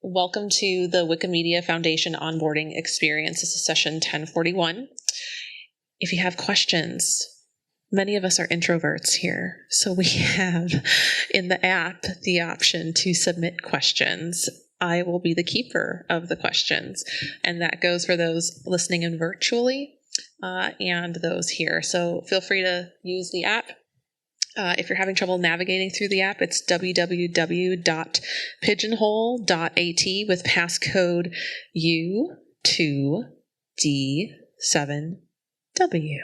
Welcome to the Wikimedia Foundation onboarding experience. This is session 1041. If you have questions, many of us are introverts here, so we have in the app the option to submit questions. I will be the keeper of the questions, and that goes for those listening in virtually and those here. So feel free to use the app. If you're having trouble navigating through the app, it's www.pigeonhole.at with passcode U2D7W.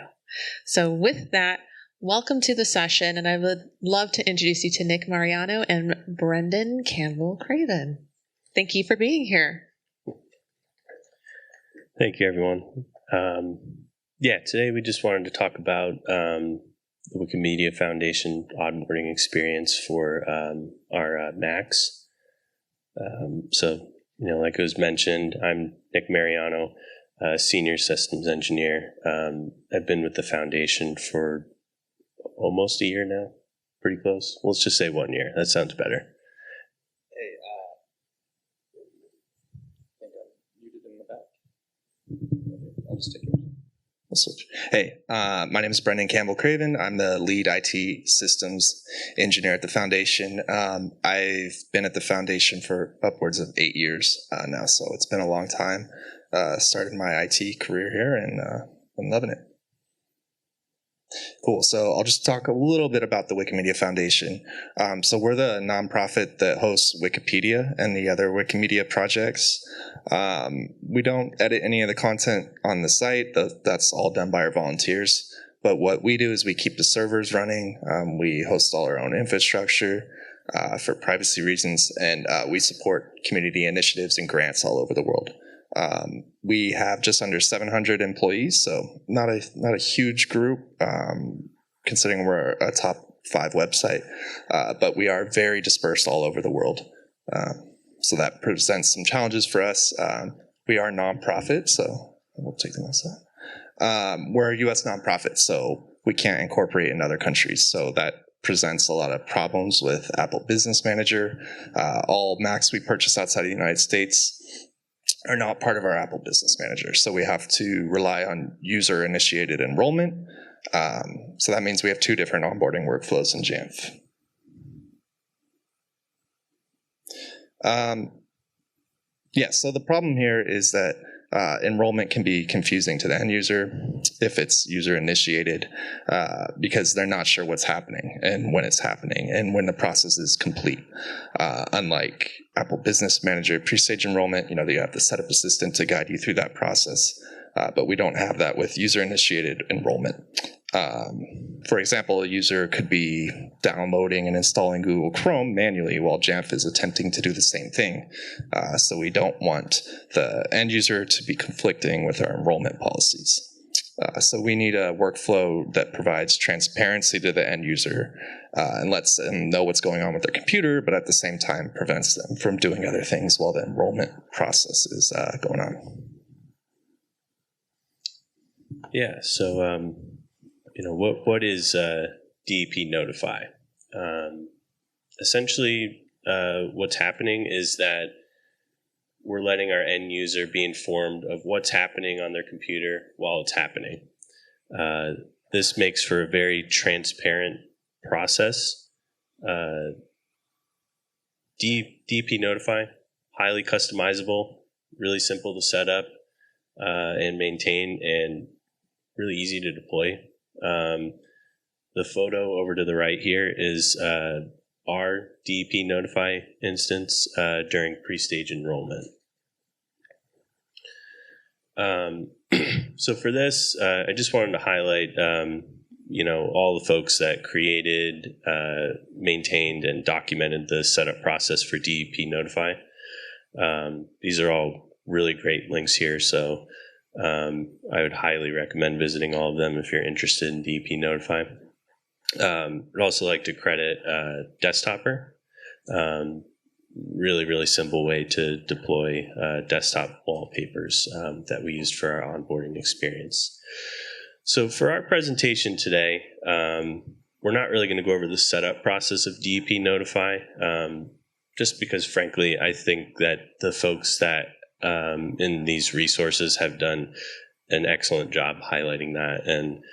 So with that, welcome to the session, and I would love to introduce you to Nick Mariano and Brendan Campbell-Craven. Thank you for being here. Thank you, everyone. Today we just wanted to talk about the Wikimedia Foundation onboarding experience for our Macs. Like it was mentioned, I'm Nick Mariano, Senior Systems Engineer. I've been with the Foundation for almost a year now, pretty close. Let's just say 1 year. That sounds better. Hey, I think I'm muted in the back. I'll just take yours. I'll switch. Hey, my name is Brendan Campbell-Craven. I'm the lead IT systems engineer at the Foundation. I've been at the Foundation for upwards of 8 years now, so it's been a long time. Started my IT career here, and I'm loving it. Cool. So I'll just talk a little bit about the Wikimedia Foundation. So we're the nonprofit that hosts Wikipedia and the other Wikimedia projects. We don't edit any of the content on the site. That's all done by our volunteers. But what we do is we keep the servers running. We host all our own infrastructure for privacy reasons, and we support community initiatives and grants all over the world. We have just under 700 employees, so not a huge group, considering we're a top 5 website, but we are very dispersed all over the world. So that presents some challenges for us. We are nonprofit, so we'll take the next slide. We're a U.S. nonprofit, so we can't incorporate in other countries, so that presents a lot of problems with Apple Business Manager. All Macs we purchase outside of the United States are not part of our Apple Business Manager, so we have to rely on user-initiated enrollment. So that means we have 2 different onboarding workflows in Jamf. So the problem here is that enrollment can be confusing to the end user if it's user-initiated because they're not sure what's happening and when it's happening and when the process is complete. Unlike Apple Business Manager pre-stage enrollment, you have the setup assistant to guide you through that process, but we don't have that with user-initiated enrollment. For example, a user could be downloading and installing Google Chrome manually while Jamf is attempting to do the same thing. So we don't want the end user to be conflicting with our enrollment policies. So we need a workflow that provides transparency to the end user and lets them know what's going on with their computer, but at the same time prevents them from doing other things while the enrollment process is going on. Yeah, so what is DEP Notify? Essentially, what's happening is that we're letting our end user be informed of what's happening on their computer while it's happening. This makes for a very transparent process. DEP Notify, highly customizable, really simple to set up and maintain, and really easy to deploy. The photo over to the right here is our DEP Notify instance during pre-stage enrollment. So for this, I just wanted to highlight, all the folks that created, maintained, and documented the setup process for DEP Notify. These are all really great links here, so I would highly recommend visiting all of them if you're interested in DEP Notify. I'd also like to credit Desktopper. Really, really simple way to deploy desktop wallpapers that we used for our onboarding experience. So for our presentation today, we're not really going to go over the setup process of DEP Notify. just because, frankly, I think that the folks that in these resources have done an excellent job highlighting that. And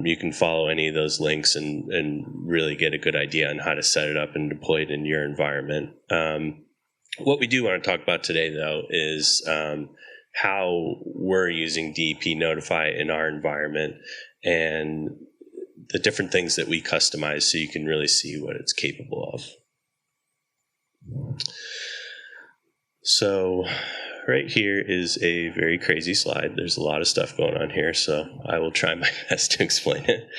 you can follow any of those links and really get a good idea on how to set it up and deploy it in your environment. What we do want to talk about today, though, is how we're using DEP Notify in our environment and the different things that we customize so you can really see what it's capable of. So right here is a very crazy slide. There's a lot of stuff going on here, so I will try my best to explain it.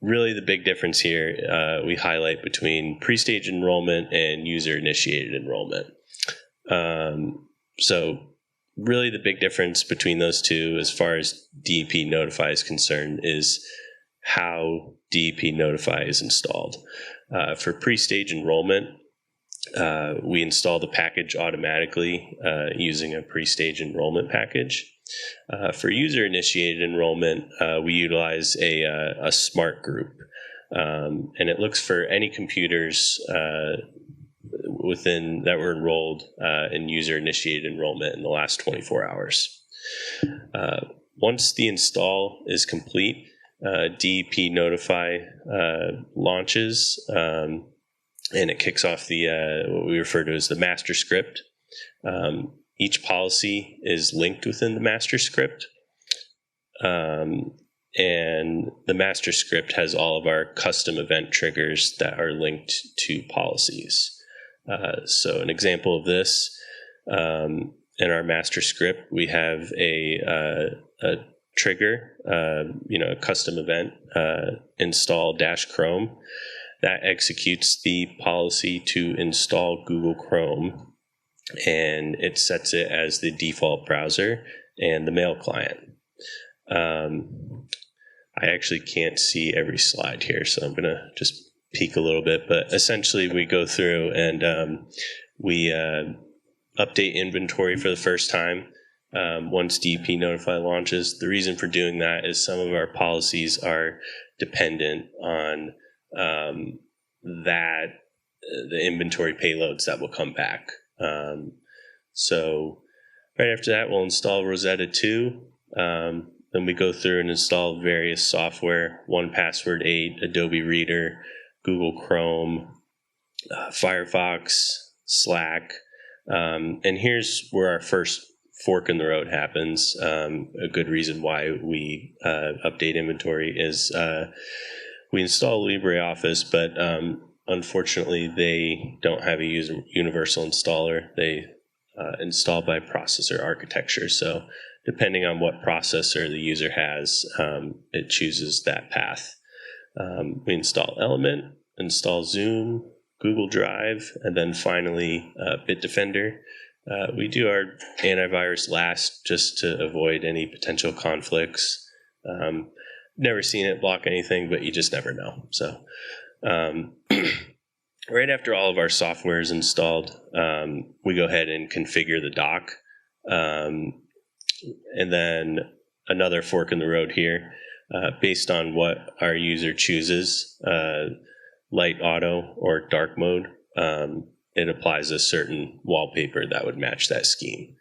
Really, the big difference here we highlight between pre-stage enrollment and user-initiated enrollment. So really the big difference between those two as far as DEP Notify is concerned is how DEP Notify is installed. For pre-stage enrollment, we install the package automatically using a pre-stage enrollment package. For user-initiated enrollment, we utilize a smart group, and it looks for any computers within that were enrolled in user-initiated enrollment in the last 24 hours. Once the install is complete, DEP Notify launches, and it kicks off the what we refer to as the master script. Each policy is linked within the master script, and the master script has all of our custom event triggers that are linked to policies. So an example of this, in our master script, we have a trigger, a custom event, install -Chrome. That executes the policy to install Google Chrome, and it sets it as the default browser and the mail client. I actually can't see every slide here, so I'm going to just peek a little bit. But essentially, we go through and we update inventory for the first time once DEP Notify launches. The reason for doing that is some of our policies are dependent on the inventory payloads that will come back. So right after that, we'll install Rosetta 2. Then we go through and install various software, 1Password 8, Adobe Reader, Google Chrome, Firefox, Slack. And here's where our first fork in the road happens. A good reason why we update inventory is we install LibreOffice, but unfortunately they don't have a universal installer. They install by processor architecture. So depending on what processor the user has, it chooses that path. We install Element, install Zoom, Google Drive, and then finally Bitdefender. We do our antivirus last just to avoid any potential conflicts. Never seen it block anything, but you just never know. So right after all of our software is installed, we go ahead and configure the dock. And then another fork in the road here, based on what our user chooses, light auto or dark mode, it applies a certain wallpaper that would match that scheme.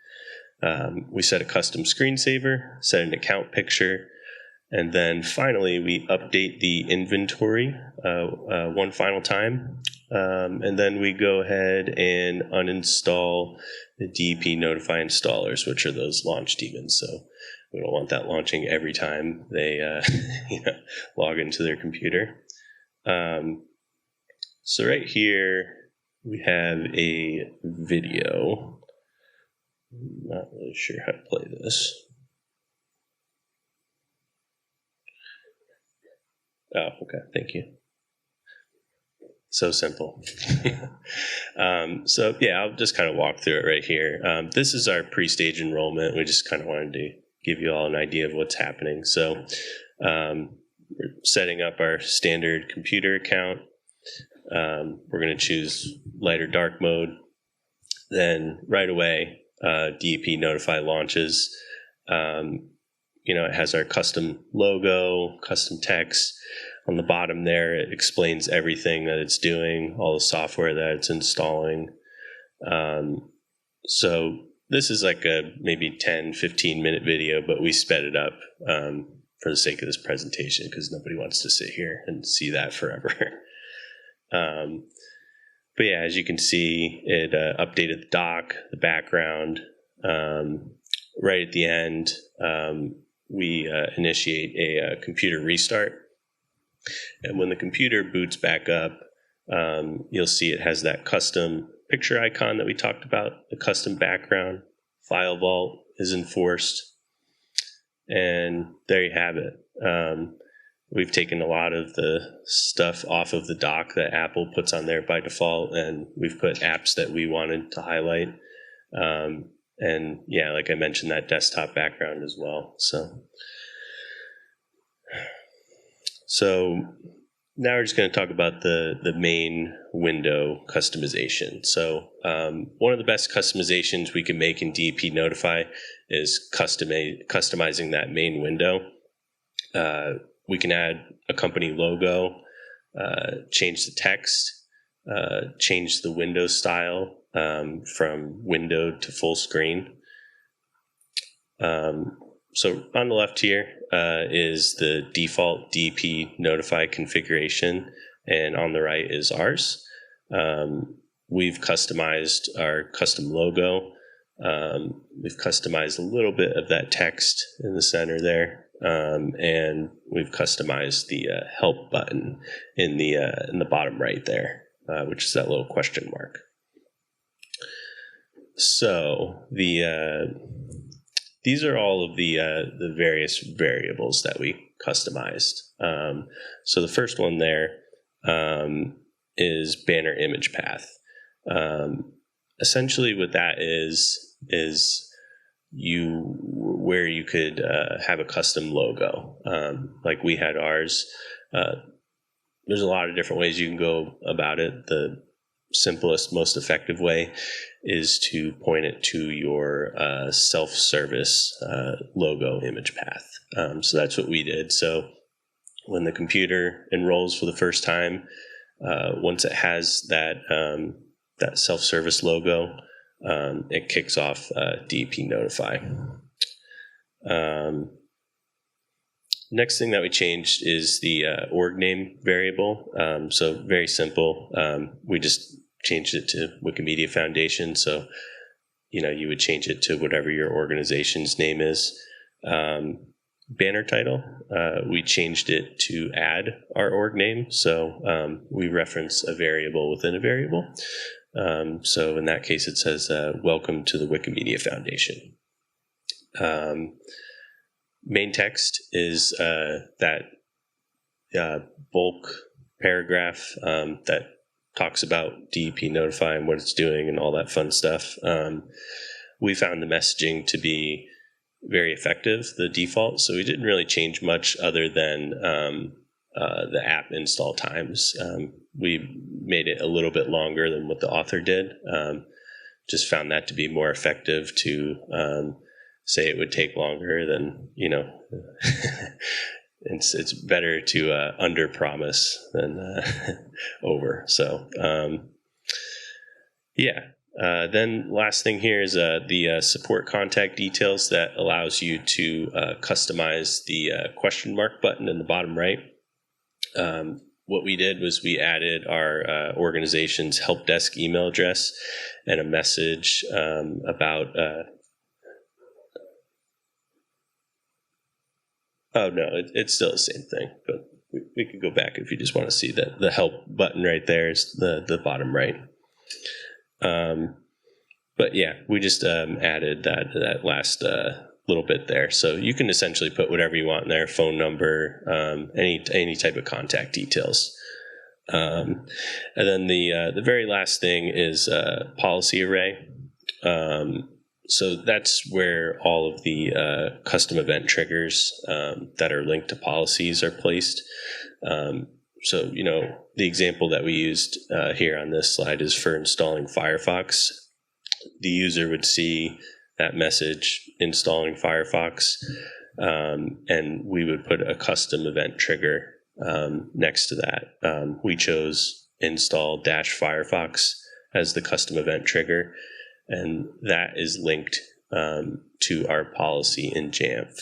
We set a custom screensaver, set an account picture, and then finally we update the inventory one final time. And then we go ahead and uninstall the DEP Notify installers, which are those launch daemons. So we don't want that launching every time they log into their computer. So right here we have a video. I'm not really sure how to play this. Oh, okay. Thank you. So simple. So yeah, I'll just kind of walk through it right here. This is our pre-stage enrollment. We just kind of wanted to give you all an idea of what's happening. So we're setting up our standard computer account. We're going to choose light or dark mode. Then right away, DEP Notify launches. It has our custom logo, custom text. On the bottom there, it explains everything that it's doing, all the software that it's installing. So this is like a maybe 10, 15-minute video, but we sped it up for the sake of this presentation because nobody wants to sit here and see that forever. But yeah, as you can see, it updated the doc, the background. Right at the end, we initiate a computer restart. And when the computer boots back up, you'll see it has that custom picture icon that we talked about, the custom background. File vault is enforced. And there you have it. We've taken a lot of the stuff off of the dock that Apple puts on there by default, and we've put apps that we wanted to highlight. And yeah, like I mentioned, that desktop background as well. So now we're just going to talk about the main window customization. So one of the best customizations we can make in DEP Notify is customizing that main window. We can add a company logo, change the text, change the window style from window to full screen. So on the left here is the default DEP Notify configuration, and on the right is ours. We've customized our custom logo. We've customized a little bit of that text in the center there. And we've customized the help button in the bottom right there, which is that little question mark. So these are all of the various variables that we customized. So the first one there is banner image path. Essentially, what that is where you could have a custom logo, like we had ours. There's a lot of different ways you can go about it. The simplest, most effective way is to point it to your self-service logo image path. So that's what we did. So when the computer enrolls for the first time, once it has that self-service logo, it kicks off DEP Notify. Next thing that we changed is the org name variable. So very simple. We just changed it to Wikimedia Foundation. So, you would change it to whatever your organization's name is. Banner title, we changed it to add our org name. So we reference a variable within a variable. So in that case, it says, welcome to the Wikimedia Foundation. Main text is that bulk paragraph that talks about DEP Notify and what it's doing and all that fun stuff. We found the messaging to be very effective, the default, so we didn't really change much other than the app install times. We made it a little bit longer than what the author did. Just found that to be more effective to say it would take longer than, it's better to under promise than over. So then last thing here is the support contact details that allows you to customize the question mark button in the bottom right. What we did was we added our organization's help desk email address and a message about oh no, it's still the same thing, but we could go back if you just want to see that the help button right there is the bottom right. But yeah, we just added that last little bit there. So you can essentially put whatever you want in there, phone number, any type of contact details. And then the very last thing is policy array. So that's where all of the custom event triggers that are linked to policies are placed. So, the example that we used here on this slide is for installing Firefox. The user would see that message, installing Firefox, and we would put a custom event trigger next to that. We chose install -Firefox as the custom event trigger, and that is linked to our policy in Jamf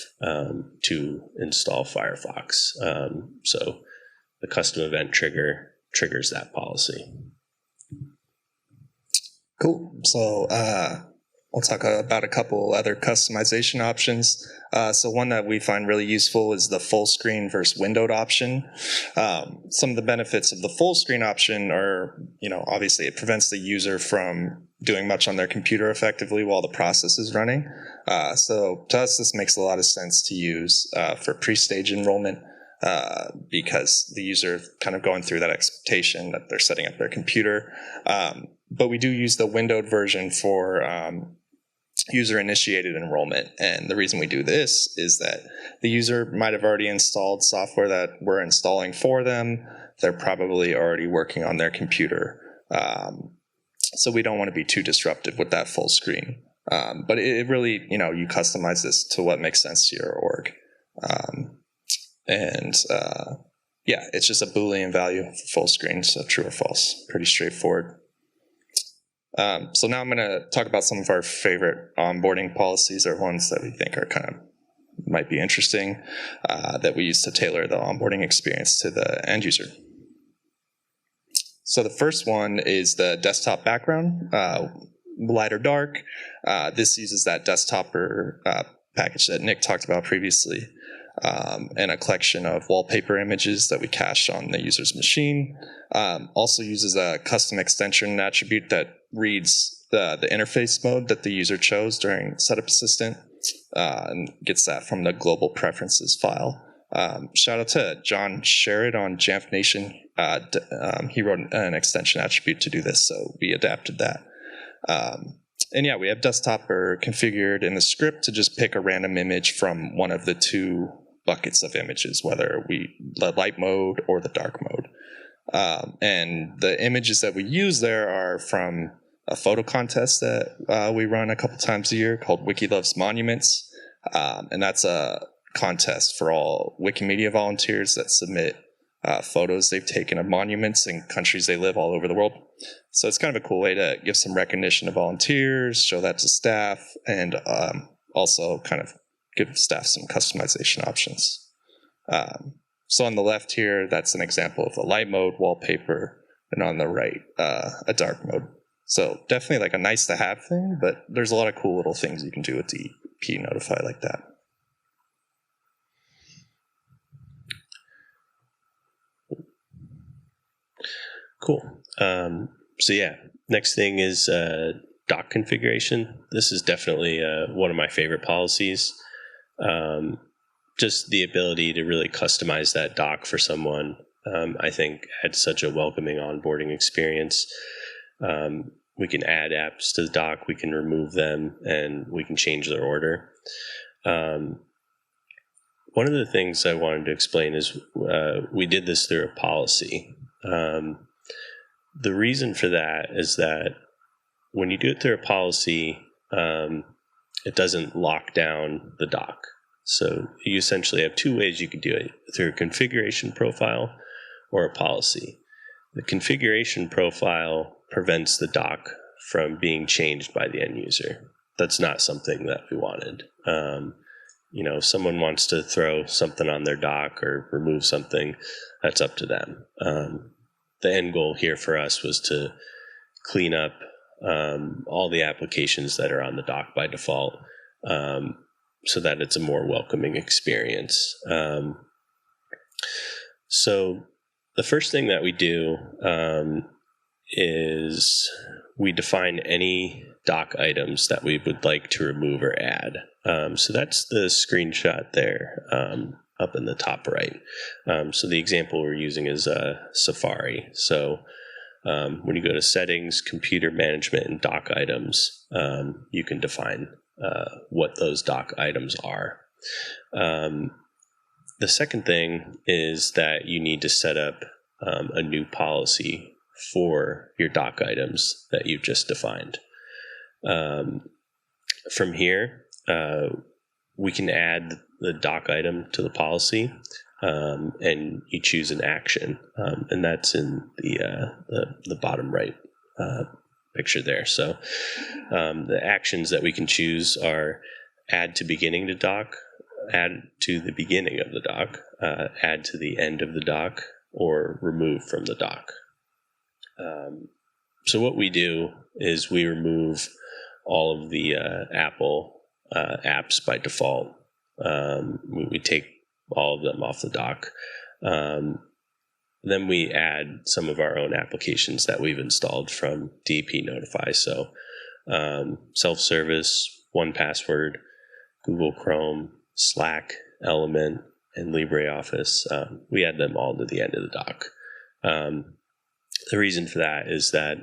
to install Firefox. So the custom event trigger triggers that policy. Cool. So we'll talk about a couple other customization options. So one that we find really useful is the full screen versus windowed option. Some of the benefits of the full screen option are, obviously it prevents the user from doing much on their computer effectively while the process is running. So to us, this makes a lot of sense to use for pre-stage enrollment because the user kind of going through that expectation that they're setting up their computer. But we do use the windowed version for user-initiated enrollment. And the reason we do this is that the user might have already installed software that we're installing for them. They're probably already working on their computer. So we don't want to be too disruptive with that full screen. But it really, you customize this to what makes sense to your org. Yeah, it's just a Boolean value for full screen, so true or false. Pretty straightforward. So now I'm going to talk about some of our favorite onboarding policies, or ones that we think are might be interesting, that we use to tailor the onboarding experience to the end user. So the first one is the desktop background, light or dark. This uses that desktopper package that Nick talked about previously, and a collection of wallpaper images that we cache on the user's machine. Also uses a custom extension attribute that reads the interface mode that the user chose during Setup Assistant, and gets that from the global preferences file. Shout out to John Sherrod on Jamf Nation. He wrote an extension attribute to do this, so we adapted that. And yeah, we have desktopper configured in the script to just pick a random image from one of the two buckets of images, whether the light mode or the dark mode. And the images that we use there are from a photo contest that we run a couple times a year called Wiki Loves Monuments. And that's a contest for all Wikimedia volunteers that submit photos they've taken of monuments in countries they live all over the world. So it's kind of a cool way to give some recognition to volunteers, show that to staff, and also kind of give staff some customization options. So on the left here, that's an example of a light mode wallpaper, and on the right, a dark mode. So definitely like a nice to have thing, but there's a lot of cool little things you can do with DEP Notify like that. Cool. So yeah, next thing is doc configuration. This is definitely one of my favorite policies. Just the ability to really customize that doc for someone, I think had such a welcoming onboarding experience. We can add apps to the doc, we can remove them, and we can change their order. One of the things I wanted to explain is we did this through a policy. The reason for that is that when you do it through a policy, it doesn't lock down the doc. So you essentially have two ways you can do it, through a configuration profile or a policy. The configuration profile prevents the doc from being changed by the end user. That's not something that we wanted. If someone wants to throw something on their doc or remove something, that's up to them. The end goal here for us was to clean up all the applications that are on the doc by default, so that it's a more welcoming experience. So the first thing that we do is we define any doc items that we would like to remove or add. So that's the screenshot there up in the top right. So the example we're using is Safari. So when you go to settings, computer management, and doc items, you can define what those doc items are. The second thing is that you need to set up a new policy for your doc items that you've just defined. From here, we can add the doc item to the policy. and you choose an action, and that's in the bottom right picture there. So the actions that we can choose are add to beginning to doc, add to the beginning of the doc, add to the end of the doc, or remove from the doc. So what we do is we remove all of the Apple apps by default. We take all of them off the dock. Then we add some of our own applications that we've installed from DEP Notify. So self-service, 1Password, Google Chrome, Slack, Element, and LibreOffice. We add them all to the end of the doc. The reason for that is that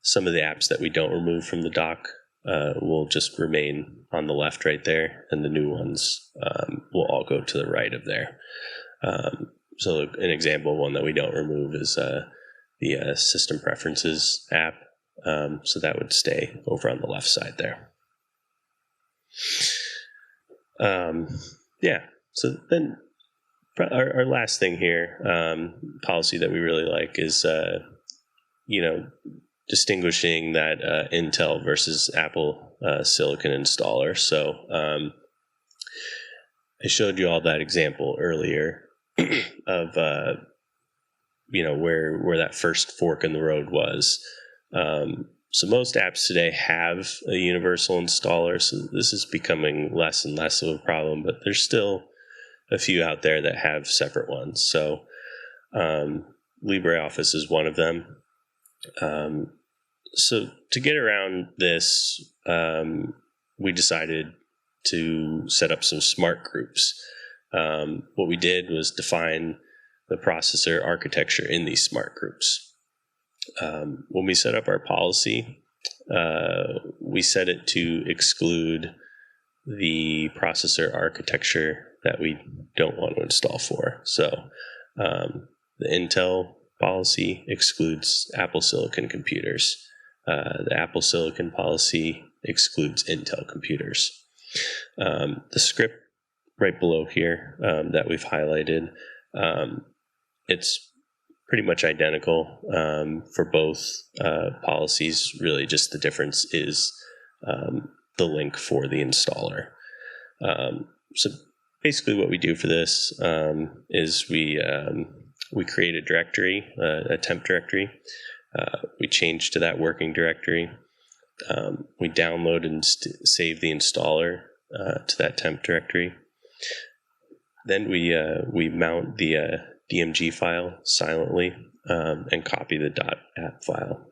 some of the apps that we don't remove from the doc will just remain on the left right there, and the new ones will all go to the right of there. So an example, one that we don't remove is the System Preferences app. So that would stay over on the left side there. Yeah, so then our last thing here, policy that we really like is, distinguishing that Intel versus Apple Silicon installer. So I showed you all that example earlier of where that first fork in the road was. So most apps today have a universal installer, so this is becoming less and less of a problem, but there's still a few out there that have separate ones. So LibreOffice is one of them. So to get around this, we decided to set up some smart groups. What we did was define the processor architecture in these smart groups. When we set up our policy, we set it to exclude the processor architecture that we don't want to install for. So the Intel policy excludes Apple Silicon computers. The Apple Silicon policy excludes Intel computers. The script right below here that we've highlighted, it's pretty much identical for both policies. Really, just the difference is the link for the installer. So basically what we do for this is we create a directory, a temp directory. We change to that working directory. We download and save the installer to that temp directory. Then we mount the DMG file silently and copy the .app file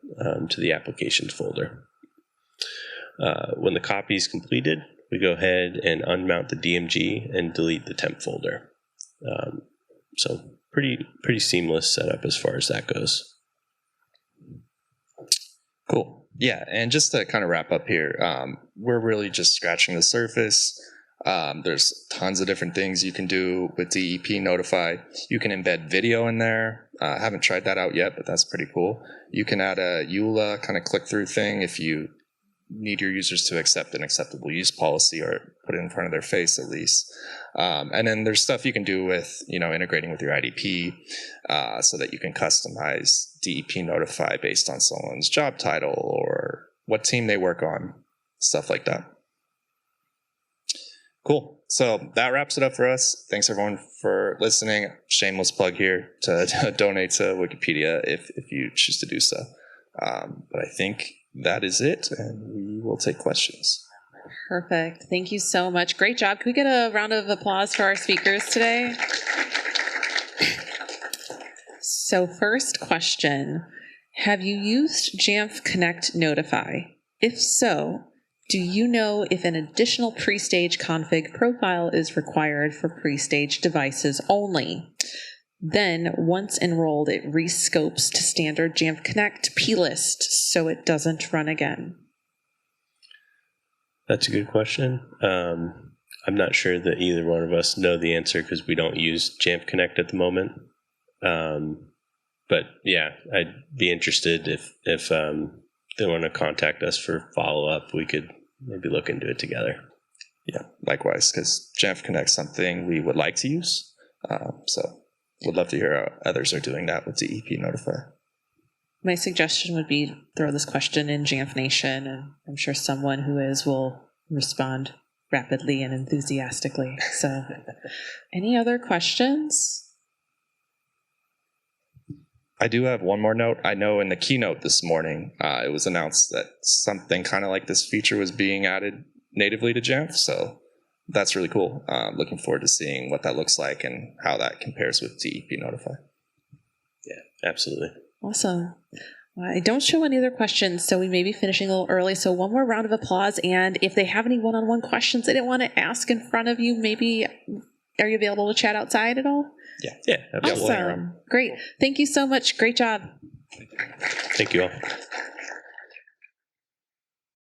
to the applications folder. When the copy is completed, we go ahead and unmount the DMG and delete the temp folder. So pretty seamless setup as far as that goes. Cool. Yeah, and just to kind of wrap up here, we're really just scratching the surface. There's tons of different things you can do with DEP Notify. You can embed video in there. I haven't tried that out yet, but that's pretty cool. You can add a EULA kind of click-through thing if you need your users to accept an acceptable use policy or put it in front of their face at least. And then there's stuff you can do with, integrating with your IDP so that you can customize DEP Notify based on someone's job title or what team they work on, stuff like that. Cool. So that wraps it up for us. Thanks everyone for listening. Shameless plug here to donate to Wikipedia if you choose to do so. But I think that is it, and we will take questions. Perfect. Thank you so much. Great job. Can we get a round of applause for our speakers today? So first question, have you used Jamf Connect Notify? If so, do you know if an additional pre-stage config profile is required for pre-stage devices only? Then, once enrolled, it rescopes to standard Jamf Connect plist so it doesn't run again. That's a good question. I'm not sure that either one of us know the answer because we don't use Jamf Connect at the moment. But yeah, I'd be interested if they want to contact us for follow-up, we could maybe look into it together. Yeah, likewise, because Jamf Connect's something we would like to use. So would love to hear how others are doing that with DEP Notify. My suggestion would be throw this question in Jamf Nation, and I'm sure someone who is will respond rapidly and enthusiastically. So, any other questions? I do have one more note. I know in the keynote this morning, it was announced that something kind of like this feature was being added natively to Jamf. So that's really cool. Looking forward to seeing what that looks like and how that compares with DEP Notify. Yeah, absolutely. Awesome. Well, I don't show any other questions, so we may be finishing a little early. So one more round of applause. And if they have any one-on-one questions they didn't want to ask in front of you, maybe are you available to chat outside at all? Yeah, absolutely. Awesome. Great. Thank you so much. Great job. Thank you all.